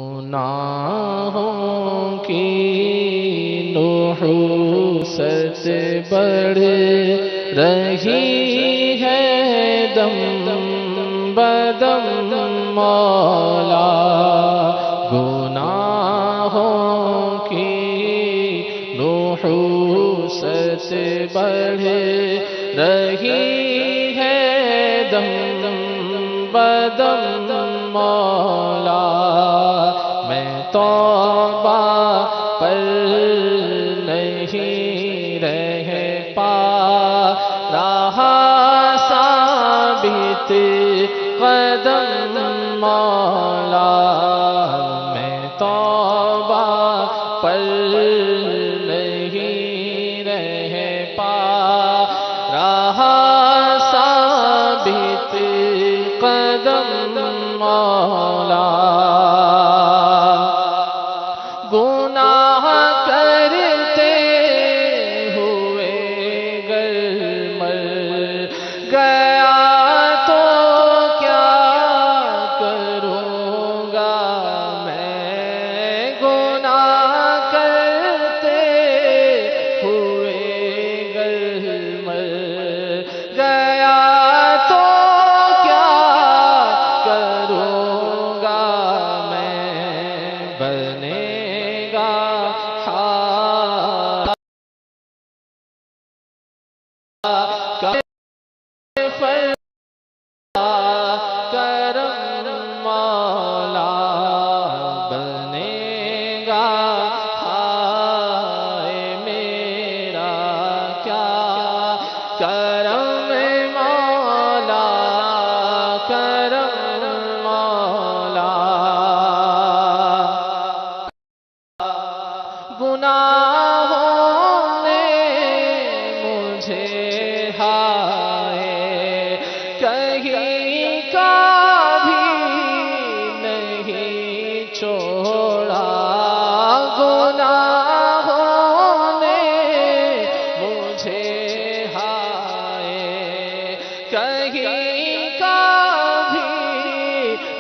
گناہوں کی نحوست بڑھ رہی ہے دم بدم مولا، گناہوں کی نحوست بڑھ رہی ہے دم بدم مولا، میں توبہ پر نہیں رہ پا رہا ثابت قدم مولا، میں توبہ پر نہیں رہ پا رہا ثابت قدم مولا، گناہ کرتے ہوئے گر مر گیا تو کیا کروں گا میں، گناہ کرتے ہوئے گر مر گیا تو کیا کروں گا میں، بنے گا کرم مولا، بنے گا ہائے میرا کیا کرم مولا، کرم مولا، گناہوں نے مجھے ہائے کہیں کا بھی نہیں چھوڑا، گناہوں نے مجھے ہائے کہیں کا بھی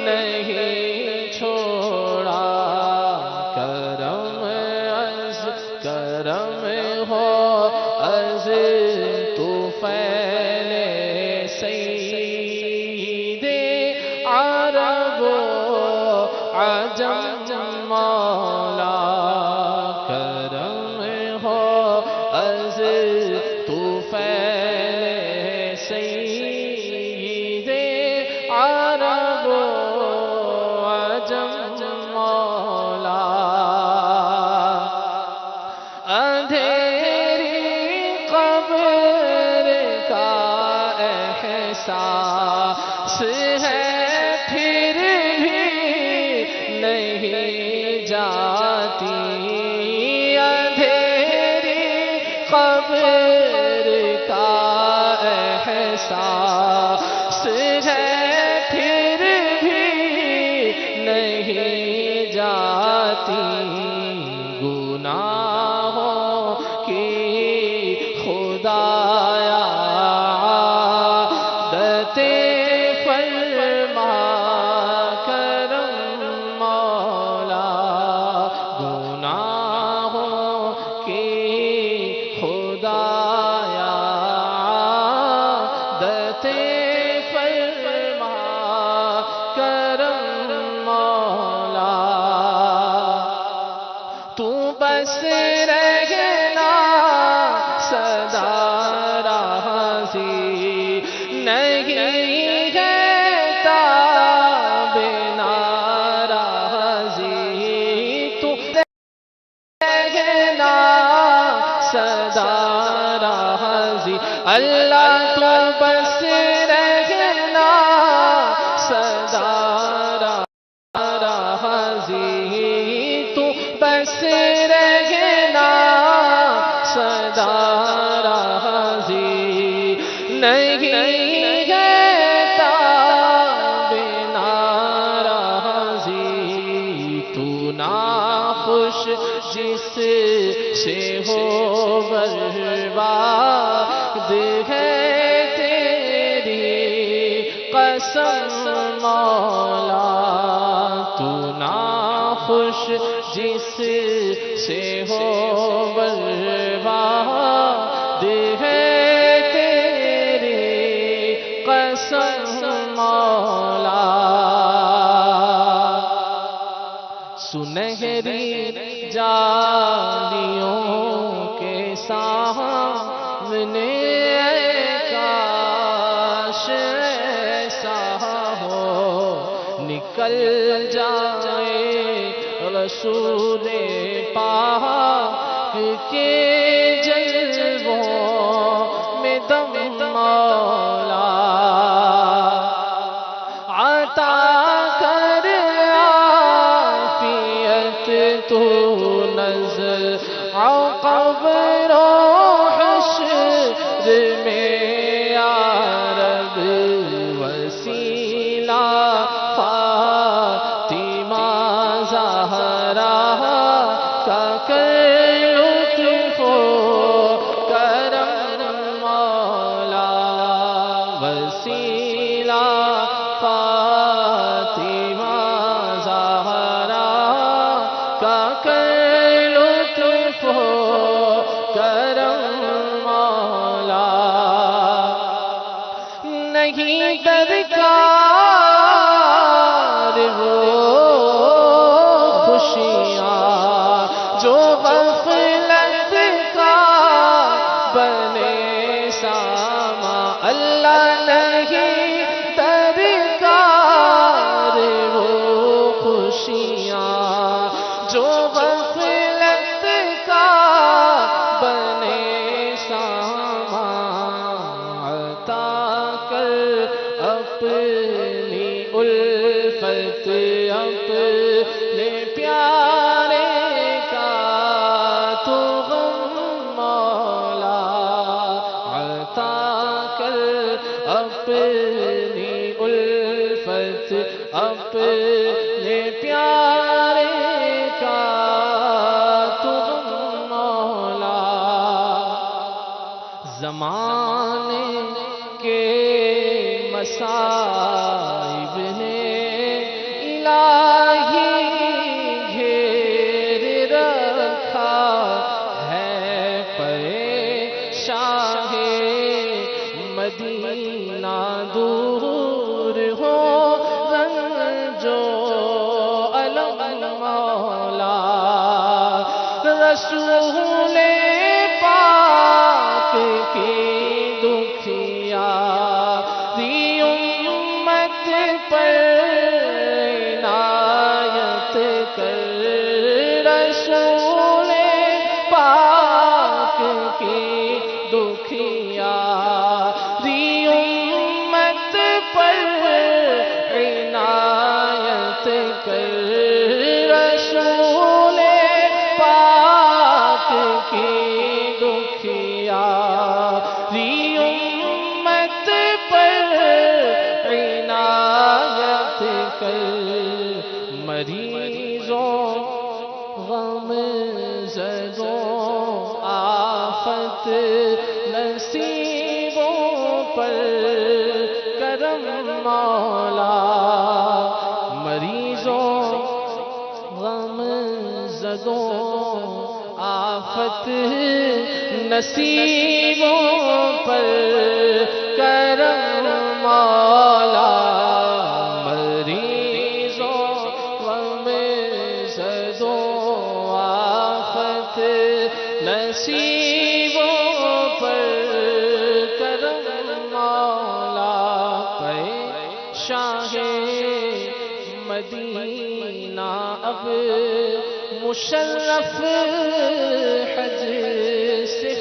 نہیں چھوڑا، کرم ہو از تو پھیلے سید عرب و عجم مولا، کرم ہو از تو پھیلے سید عرب و عجم مولا، اندھیری قبر کا احساس ہے پھر بھی نہیں جاتی، اندھیری قبر کا احساس ہے پھر بھی نہیں جاتی، گناہوں کی خدایا عادت فرما کرم مولا، گناہوں کی خدایا عادت فرما کرم مولا، تو بس رہنا سدا راضی نہیں ہے تاب ناراضی، تو رہنا سدا راضی اللہ، تو بس رہنا سدا راضی، تو بس رہنا سدا راضی نہیں ہے تاب ناراضی، تو ناخوش جس سے ہو برباد ہے تیری قسم مولا، تو نہ خوش جس سے ہو برباد ہے تیری قسم مولا سنہری جالیوں کے سامنے کاش ایسا ہو نکل جائے رسول پاک کے جلووں میں دم مولا عطا کر عافیت تو نظر قبر و حشر میں یا رب وسیلہ فاطمہ زہرا کا کر لطف و کرم مولا وسیلہ فاطمہ زہرا کا کر لطف و کرم مولا نہیں درکار وہ خوشیاں جو غفلت کا بنے ساما اللہ نہیں درکار وہ خوشیاں جو غفلت کا بنے ساما عطا کر اپنی الفت اپنے پیارے کا تو غم مولا عطا کر اپنی الفت اپنے پیارے کا تو غم مولا زمانے کے مصائب نے الہی گھیر رکھا ہے پریشاں مدینہ دور ہو رنج و الم مولا رسول پاک کی دکھیا امت پر عنایت کر رسول پاک کی دکھیا امت پر عنایت کر رسول پاک کی دکھیا امت پر عنایت کر مریضوں غم زدوں آفت نصیبوں پر کرم مولا مریضوں غم زدوں آفت نصیبوں پر کرم مولا مریضوں غم زدوں آفت نصیبوں پر کرم مولا شاہ مدینہ اب مشرف حج سے